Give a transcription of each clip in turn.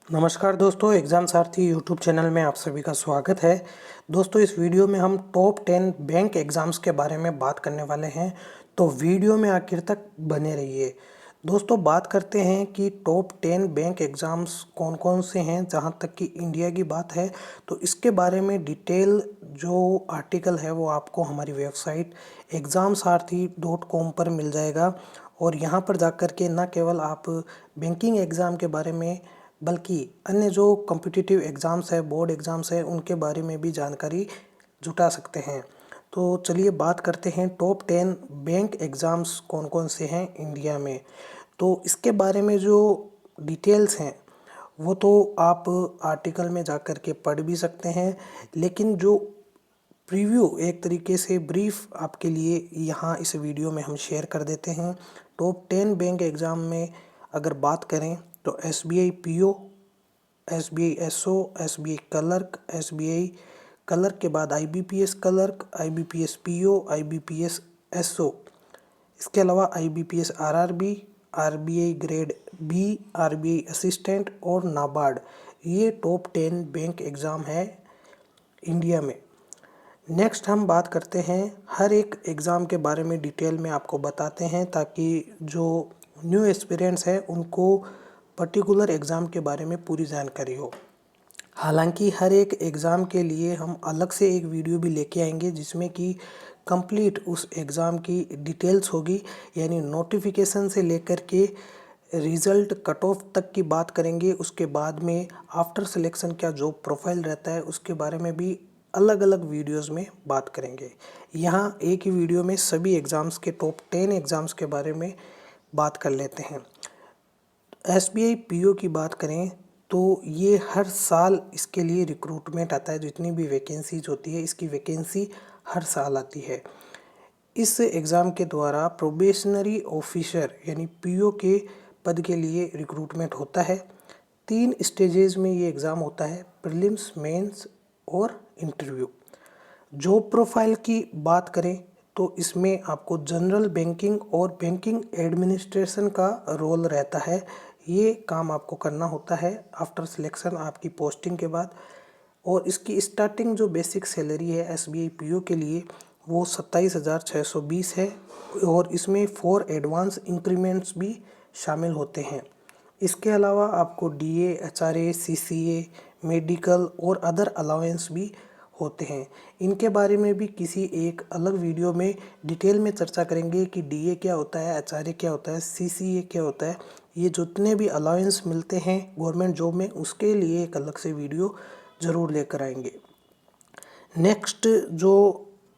नमस्कार दोस्तों, एग्ज़ाम सारथी YouTube channel में आप सभी का स्वागत है। दोस्तों, इस वीडियो में हम टॉप 10 बैंक एग्ज़ाम्स के बारे में बात करने वाले हैं, तो वीडियो में आखिर तक बने रहिए। दोस्तों, बात करते हैं कि टॉप 10 बैंक एग्ज़ाम्स कौन-कौन से हैं। जहां तक कि इंडिया की बात है, तो इसके बारे में डिटेल जो आर्टिकल है वो आपको हमारी वेबसाइट examsaarathi.com पर मिल जाएगा। और यहाँ पर जाकर के न केवल आप बैंकिंग एग्ज़ाम के बारे में बल्कि अन्य जो कॉम्पिटिटिव एग्ज़ाम्स है, बोर्ड एग्ज़ाम्स है, उनके बारे में भी जानकारी जुटा सकते हैं। तो चलिए बात करते हैं टॉप 10 बैंक एग्ज़ाम्स कौन-कौन से हैं इंडिया में। तो इसके बारे में जो डिटेल्स हैं वो तो आप आर्टिकल में जाकर के पढ़ भी सकते हैं, लेकिन जो प्रीव्यू एक तरीके से ब्रीफ आपके लिए यहाँ इस वीडियो में हम शेयर कर देते हैं। टॉप 10 बैंक एग्ज़ाम में अगर बात करें तो SBI PO, SBI SO, SBI clerk, SBI clerk के बाद IBPS clerk, IBPS PO, IBPS SO, इसके अलावा IBPS RRB, RBI grade B, RBI assistant और नाबार्ड, ये टॉप 10 बैंक एग्ज़ाम है इंडिया में। नेक्स्ट हम बात करते हैं, हर एक एग्ज़ाम के बारे में डिटेल में आपको बताते हैं ताकि जो न्यू एस्पिरेंट्स हैं उनको पर्टिकुलर एग्ज़ाम के बारे में पूरी जानकारी हो। हालांकि हर एक एग्ज़ाम के लिए हम अलग से एक वीडियो भी लेके आएंगे जिसमें कि कंप्लीट उस एग्ज़ाम की डिटेल्स होगी, यानी नोटिफिकेशन से लेकर के रिज़ल्ट कट ऑफ तक की बात करेंगे। उसके बाद में आफ्टर सिलेक्शन क्या जॉब प्रोफाइल रहता है उसके बारे में भी अलग अलग वीडियोस में बात करेंगे। यहाँ एक ही वीडियो में सभी एग्ज़ाम्स के टॉप 10 एग्ज़ाम्स के बारे में बात कर लेते हैं। SBI PO की बात करें तो ये हर साल इसके लिए रिक्रूटमेंट आता है। जितनी भी वैकेंसीज होती है इसकी वैकेंसी हर साल आती है। इस एग्ज़ाम के द्वारा प्रोबेशनरी ऑफिसर यानी PO के पद के लिए रिक्रूटमेंट होता है। 3 स्टेजेस में ये एग्ज़ाम होता है, प्रीलिम्स, मेंस और इंटरव्यू। जॉब प्रोफाइल की बात करें तो इसमें आपको जनरल बैंकिंग और बैंकिंग एडमिनिस्ट्रेशन का रोल रहता है। ये काम आपको करना होता है आफ्टर सिलेक्शन आपकी पोस्टिंग के बाद। और इसकी स्टार्टिंग जो बेसिक सैलरी है SBI PO के लिए वो 27,620 है और इसमें 4 एडवांस इंक्रीमेंट्स भी शामिल होते हैं। इसके अलावा आपको DA, HRA, CCA, मेडिकल और अदर अलाउंस भी होते हैं। इनके बारे में भी किसी एक अलग वीडियो में डिटेल में चर्चा करेंगे कि DA क्या होता है, HRA क्या होता है, CCA क्या होता है। ये जितने भी अलाउंस मिलते हैं गवर्नमेंट जॉब में उसके लिए एक अलग से वीडियो ज़रूर लेकर आएंगे। नेक्स्ट जो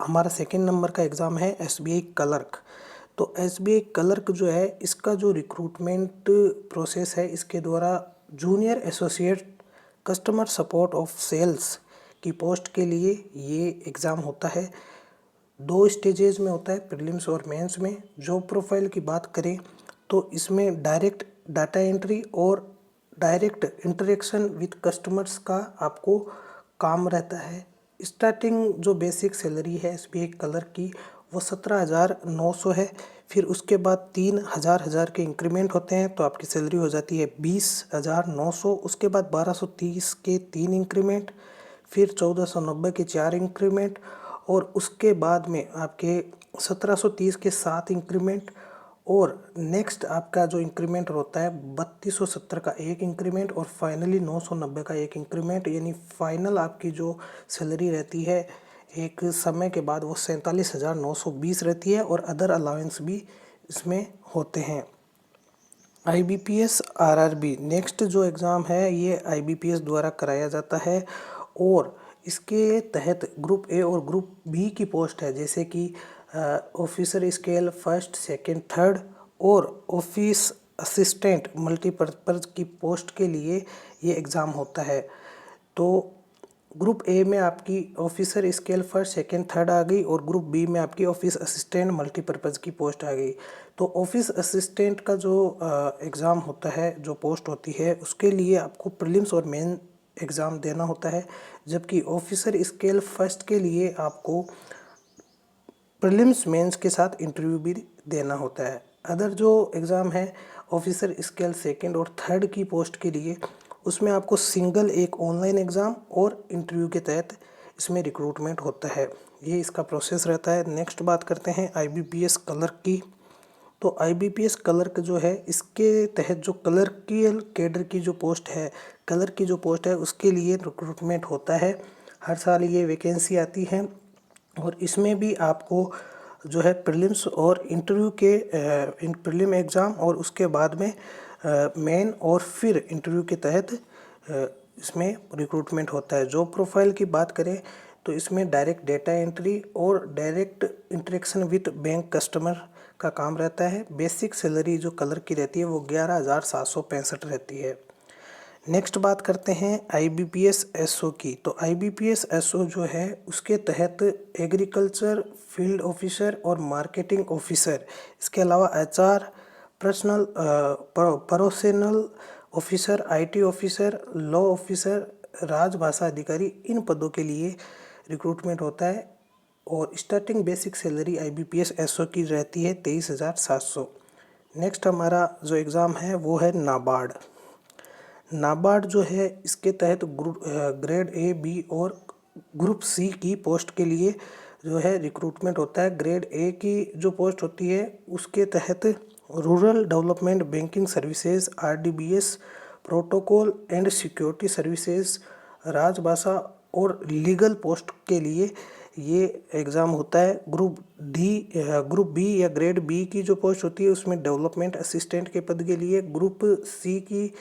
हमारा सेकंड नंबर का एग्ज़ाम है SBI क्लर्क। तो SBI क्लर्क जो है इसका जो रिक्रूटमेंट प्रोसेस है, इसके द्वारा junior associate customer support of sales की पोस्ट के लिए ये एग्ज़ाम होता है। 2 स्टेजेस में होता है, प्रीलिम्स और मेंस में। जॉब प्रोफाइल की बात करें तो इसमें डायरेक्ट डाटा एंट्री और डायरेक्ट इंटरेक्शन विद कस्टमर्स का आपको काम रहता है। स्टार्टिंग जो बेसिक सैलरी है SBI क्लर्क की वो 17,900 है। फिर उसके बाद 3,000 के इंक्रीमेंट होते हैं तो आपकी सैलरी हो जाती है 20,900। उसके बाद 1230 के 3 इंक्रीमेंट, फिर 1490 के 4 इंक्रीमेंट और उसके बाद में आपके 1730 के 7 इंक्रीमेंट। और नेक्स्ट आपका जो इंक्रीमेंट होता है 3270 का एक इंक्रीमेंट और फाइनली 990 का एक इंक्रीमेंट, यानी फाइनल आपकी जो सैलरी रहती है एक समय के बाद वो 47,920 रहती है और अदर अलाउंस भी इसमें होते हैं। IBPS RRB नेक्स्ट जो एग्ज़ाम है ये IBPS द्वारा कराया जाता है और इसके तहत ग्रुप A और ग्रुप B की पोस्ट है, जैसे कि officer scale first, second, third और ऑफिस असिस्टेंट मल्टीपर्पज़ की पोस्ट के लिए ये एग्ज़ाम होता है। तो ग्रुप A में आपकी officer scale first, second, third आ गई और ग्रुप B में आपकी ऑफिस असिस्टेंट मल्टीपर्पज़ की पोस्ट आ गई। तो ऑफिस असिस्टेंट का जो एग्ज़ाम होता है, जो पोस्ट होती है, उसके लिए आपको प्रीलिम्स और मेन एग्ज़ाम देना होता है, जबकि ऑफिसर स्केल फर्स्ट के लिए आपको प्रीलिम्स मेंस के साथ इंटरव्यू भी देना होता है। अदर जो एग्ज़ाम है ऑफिसर स्केल सेकंड और थर्ड की पोस्ट के लिए उसमें आपको सिंगल एक ऑनलाइन एग्ज़ाम और इंटरव्यू के तहत इसमें रिक्रूटमेंट होता है। ये इसका प्रोसेस रहता है। नेक्स्ट बात करते हैं IBPS क्लर्क की। तो IBPS क्लर्क जो है, इसके तहत जो क्लर्कियल कैडर की जो पोस्ट है, क्लर्क की जो पोस्ट है, उसके लिए रिक्रूटमेंट होता है। हर साल ये वैकेंसी आती है और इसमें भी आपको जो है प्रीलिम्स और इंटरव्यू के प्रीलिम एग्ज़ाम और उसके बाद में मेन और फिर इंटरव्यू के तहत इसमें रिक्रूटमेंट होता है। जॉब प्रोफाइल की बात करें तो इसमें डायरेक्ट डेटा एंट्री और direct interaction with bank customer का काम रहता है। बेसिक सैलरी जो क्लर्क की रहती है वो 11,765 रहती है। नेक्स्ट बात करते हैं IBPS SO की। तो IBPS SO जो है उसके तहत एग्रीकल्चर फील्ड ऑफिसर और मार्केटिंग ऑफिसर, इसके अलावा HR personal professional officer, IT officer, law officer, राजभाषा अधिकारी, इन पदों के लिए रिक्रूटमेंट होता है और starting basic salary IBPS SO की रहती है 23,700। नेक्स्ट हमारा जो एग्ज़ाम है वो है नाबार्ड। नाबार्ड जो है इसके तहत ग्रेड A, B और ग्रुप C की पोस्ट के लिए जो है रिक्रूटमेंट होता है। ग्रेड A की जो पोस्ट होती है उसके तहत rural development banking services, RDBS, protocol and security services, राजभाषा और लीगल पोस्ट के लिए ये एग्ज़ाम होता है। ग्रुप B या ग्रेड B की जो पोस्ट होती है उसमें डेवलपमेंट असिस्टेंट के पद के लिए। ग्रुप C की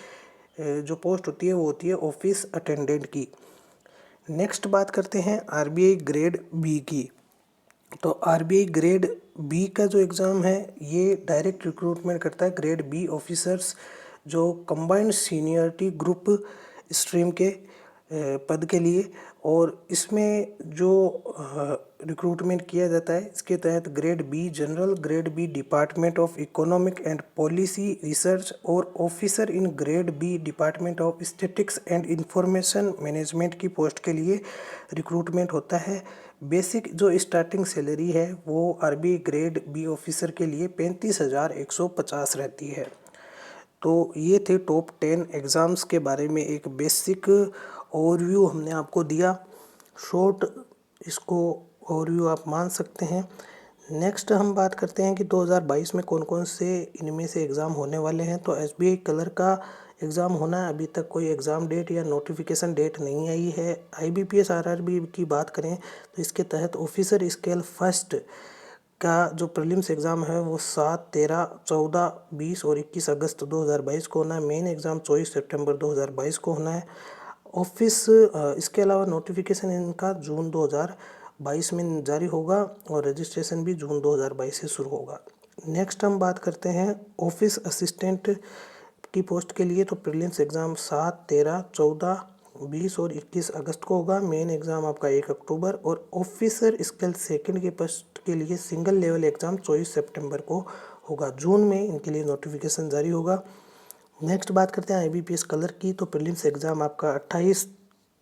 जो पोस्ट होती है वो होती है ऑफिस अटेंडेंट की। नेक्स्ट बात करते हैं RBI ग्रेड B की। तो RBI ग्रेड B का जो एग्ज़ाम है ये डायरेक्ट रिक्रूटमेंट करता है ग्रेड B ऑफिसर्स जो कंबाइंड सीनियरिटी ग्रुप स्ट्रीम के पद के लिए, और इसमें जो रिक्रूटमेंट किया जाता है इसके तहत grade B general, grade B department of economic and policy research और officer in grade B department of statistics and information management की पोस्ट के लिए रिक्रूटमेंट होता है। बेसिक जो स्टार्टिंग सैलरी है वो RBI ग्रेड B ऑफिसर के लिए 35,150 रहती है। तो ये थे टॉप 10 एग्ज़ाम्स के बारे में एक बेसिक ओवरव्यू हमने आपको दिया। शॉर्ट इसको ओवरव्यू आप मान सकते हैं। नेक्स्ट हम बात करते हैं कि 2022 में कौन कौन से इनमें से एग्ज़ाम होने वाले हैं। तो SBI क्लर्क का एग्ज़ाम होना है। अभी तक कोई एग्ज़ाम डेट या नोटिफिकेशन डेट नहीं आई है। IBPS RRB की बात करें तो इसके तहत ऑफिसर स्केल फर्स्ट का जो प्रीलिम्स एग्ज़ाम है वो 7, 13, 14, 20 और 21 अगस्त 2022 को होना है। मेन एग्ज़ाम 24 सितंबर 2022 को होना है। इसके अलावा नोटिफिकेशन इनका जून 2022 में जारी होगा और रजिस्ट्रेशन भी जून 2022 से शुरू होगा। नेक्स्ट हम बात करते हैं ऑफिस असिस्टेंट की पोस्ट के लिए। तो प्रीलिम्स एग्ज़ाम 7, 13, 14, 20 और 21 अगस्त को होगा। मेन एग्ज़ाम आपका 1 अक्टूबर और ऑफिसर स्केल सेकंड के पोस्ट के लिए सिंगल लेवल एग्ज़ाम 24 सितंबर को होगा। जून में इनके लिए नोटिफिकेशन जारी होगा। नेक्स्ट बात करते हैं IBPS क्लर्क की। तो प्रीलिम्स एग्ज़ाम आपका 28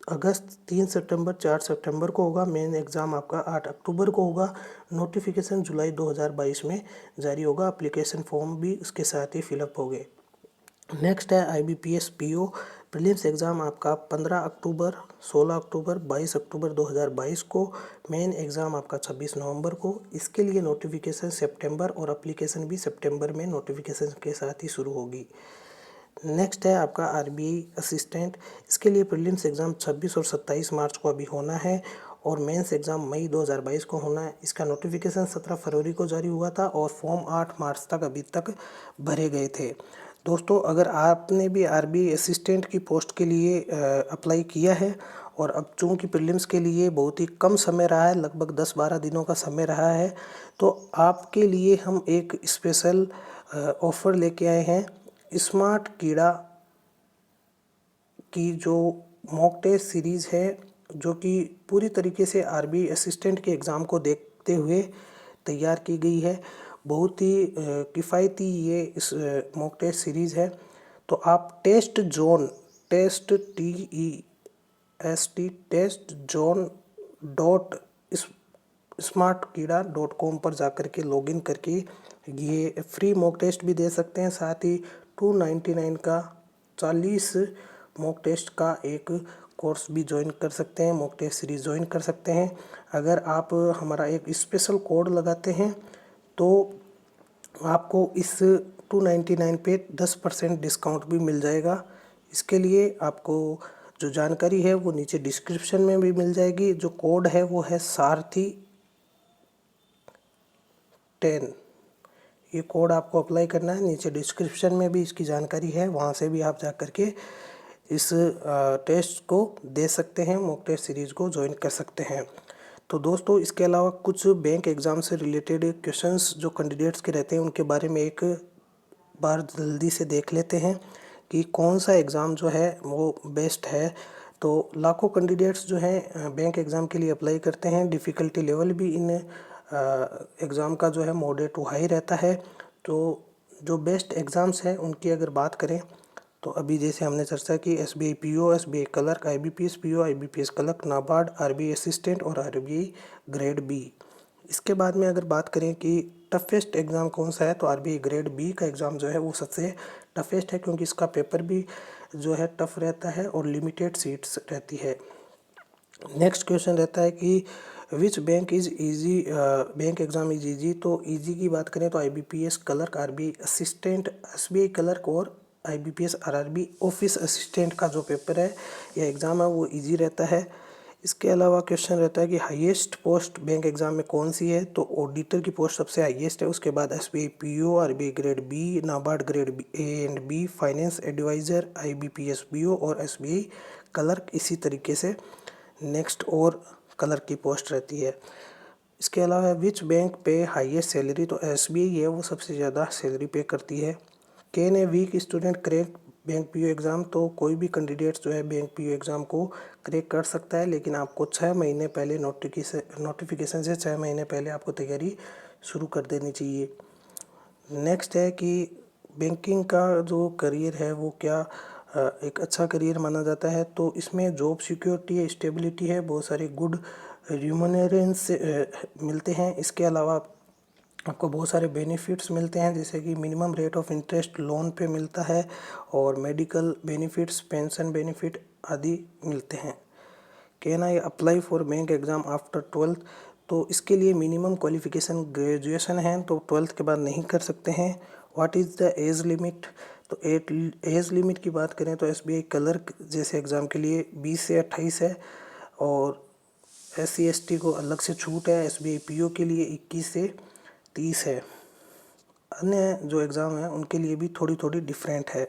अगस्त, 3 सितंबर, 4 सितंबर को होगा। मेन एग्ज़ाम आपका 8 अक्टूबर को होगा। नोटिफिकेशन जुलाई 2022 में जारी होगा। एप्लीकेशन फॉर्म भी उसके साथ ही फिलअप हो गए। नेक्स्ट है IBPS PO। प्रीलिम्स एग्ज़ाम आपका 15 अक्टूबर, 16 अक्टूबर, 22 अक्टूबर 2022 को। मेन एग्ज़ाम आपका 26 नवंबर को। इसके लिए नोटिफिकेशन सितंबर और एप्लीकेशन भी सितंबर में नोटिफिकेशन के साथ ही शुरू होगी। नेक्स्ट है आपका RBI असिस्टेंट। इसके लिए प्रीलिम्स एग्ज़ाम 26 और 27 मार्च को अभी होना है और मेंस एग्ज़ाम मई 2022 को होना है। इसका नोटिफिकेशन 17 फरवरी को जारी हुआ था और फॉर्म 8 मार्च तक अभी तक भरे गए थे। दोस्तों, अगर आपने भी RBI असिस्टेंट की पोस्ट के लिए अप्लाई किया है और अब चूँकि प्रीलिम्स के लिए बहुत ही कम समय रहा है, लगभग 10-12 दिनों का समय रहा है, तो आपके लिए हम एक स्पेशल ऑफ़र लेके आए हैं। स्मार्ट कीड़ा की जो मॉक टेस्ट सीरीज़ है, जो कि पूरी तरीके से RBI असिस्टेंट के एग्ज़ाम को देखते हुए तैयार की गई है। बहुत ही किफ़ायती ये इस मॉक टेस्ट सीरीज़ है। तो आप टेस्ट जोन डॉट smartkeeda.com पर जाकर के लॉगिन करके ये फ्री मॉक टेस्ट भी दे सकते हैं। साथ ही 299 का 40 मॉक टेस्ट का एक कोर्स भी ज्वाइन कर सकते हैं, मॉक टेस्ट सीरीज ज्वाइन कर सकते हैं। अगर आप हमारा एक स्पेशल कोड लगाते हैं तो आपको इस 299 पे 10% डिस्काउंट भी मिल जाएगा। इसके लिए आपको जो जानकारी है वो नीचे डिस्क्रिप्शन में भी मिल जाएगी। जो कोड है वो है सारथी 10। ये कोड आपको अप्लाई करना है, नीचे डिस्क्रिप्शन में भी इसकी जानकारी है, वहाँ से भी आप जा कर के इस टेस्ट को दे सकते हैं, मॉक टेस्ट सीरीज़ को ज्वाइन कर सकते हैं। तो दोस्तों इसके अलावा कुछ बैंक एग्ज़ाम से रिलेटेड क्वेश्चंस जो कैंडिडेट्स के रहते हैं उनके बारे में एक बार जल्दी से देख लेते हैं कि कौन सा एग्ज़ाम जो है वो बेस्ट है। तो लाखों कैंडिडेट्स जो हैं बैंक एग्ज़ाम के लिए अप्लाई करते हैं। डिफ़िकल्टी लेवल भी इन एग्ज़ाम का जो है मॉडरेट टू हाई रहता है। तो जो बेस्ट एग्ज़ाम्स हैं उनकी अगर बात करें तो अभी जैसे हमने चर्चा की SBI PO, SBI clerk, IBPS PO, IBPS clerk, NABARD, RBI assistant और RBI ग्रेड बी। इसके बाद में अगर बात करें कि टफेस्ट एग्ज़ाम कौन सा है तो RBI ग्रेड बी का एग्ज़ाम जो है वो सबसे टफेस्ट है, क्योंकि इसका पेपर भी जो है टफ रहता है और लिमिटेड सीट्स रहती है। नेक्स्ट क्वेश्चन रहता है कि which bank is easy, bank exam is easy. तो ईजी की बात करें तो IBPS clerk, RBI assistant, SBI clerk और IBPS RRB ऑफिस असिस्टेंट का जो पेपर है या एग्ज़ाम है वो इजी रहता है। इसके अलावा क्वेश्चन रहता है कि हाईएस्ट पोस्ट बैंक एग्ज़ाम में कौन सी है तो ऑडिटर की पोस्ट सबसे हाईएस्ट है। उसके बाद SBI PO, RBI grade B, NABARD grade A and B, finance adviser, IBPS BO और SBI क्लर्क इसी तरीके से नेक्स्ट और क्लर्क की पोस्ट रहती है। इसके अलावा विच बैंक पे हाईएस्ट सैलरी तो SBI है, वो सबसे ज़्यादा सैलरी पे करती है। Can a weak student crack bank PO exam. तो कोई भी कैंडिडेट जो है बैंक PO एग्ज़ाम को क्रैक कर सकता है, लेकिन आपको 6 महीने पहले नोटिफिकेशन से 6 महीने पहले आपको तैयारी शुरू कर देनी चाहिए। नेक्स्ट है कि बैंकिंग का जो करियर है वो क्या एक अच्छा करियर माना जाता है। तो इसमें जॉब सिक्योरिटी है, स्टेबिलिटी है, बहुत सारे गुड रिम्यूनरेंस मिलते हैं। इसके अलावा आपको बहुत सारे बेनिफिट्स मिलते हैं, जैसे कि minimum rate of interest loan पे मिलता है और मेडिकल बेनिफिट्स, पेंशन बेनिफिट आदि मिलते हैं। Can I apply for bank exam after 12। तो इसके लिए मिनिमम क्वालिफ़िकेशन ग्रेजुएशन है, तो 12th के बाद नहीं कर सकते हैं। What is the age limit. तो एज लिमिट की बात करें तो SBI क्लर्क जैसे एग्ज़ाम के लिए 20 से 28 है और SC ST को अलग से छूट है। SBI PO के लिए 21 से 30 है। अन्य जो एग्ज़ाम है उनके लिए भी थोड़ी थोड़ी डिफरेंट है।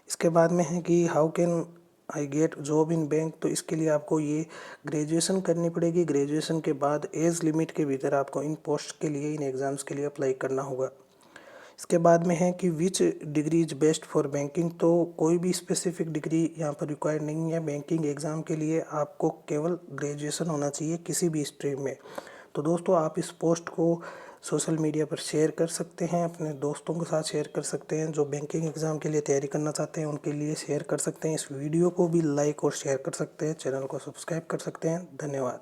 इसके बाद में है कि how can I get job in bank. तो इसके लिए आपको ये ग्रेजुएशन करनी पड़ेगी। ग्रेजुएशन के बाद एज लिमिट के भीतर आपको इन पोस्ट के लिए, इन एग्ज़ाम्स के लिए अप्लाई करना होगा। इसके बाद में है कि विच degree is best for banking. तो कोई भी स्पेसिफिक डिग्री यहाँ पर रिक्वायर्ड नहीं है। बैंकिंग एग्ज़ाम के लिए आपको केवल ग्रेजुएशन होना चाहिए किसी भी स्ट्रीम में। तो दोस्तों आप इस पोस्ट को सोशल मीडिया पर शेयर कर सकते हैं, अपने दोस्तों के साथ शेयर कर सकते हैं, जो बैंकिंग एग्ज़ाम के लिए तैयारी करना चाहते हैं उनके लिए शेयर कर सकते हैं। इस वीडियो को भी लाइक और शेयर कर सकते हैं, चैनल को सब्सक्राइब कर सकते हैं। धन्यवाद।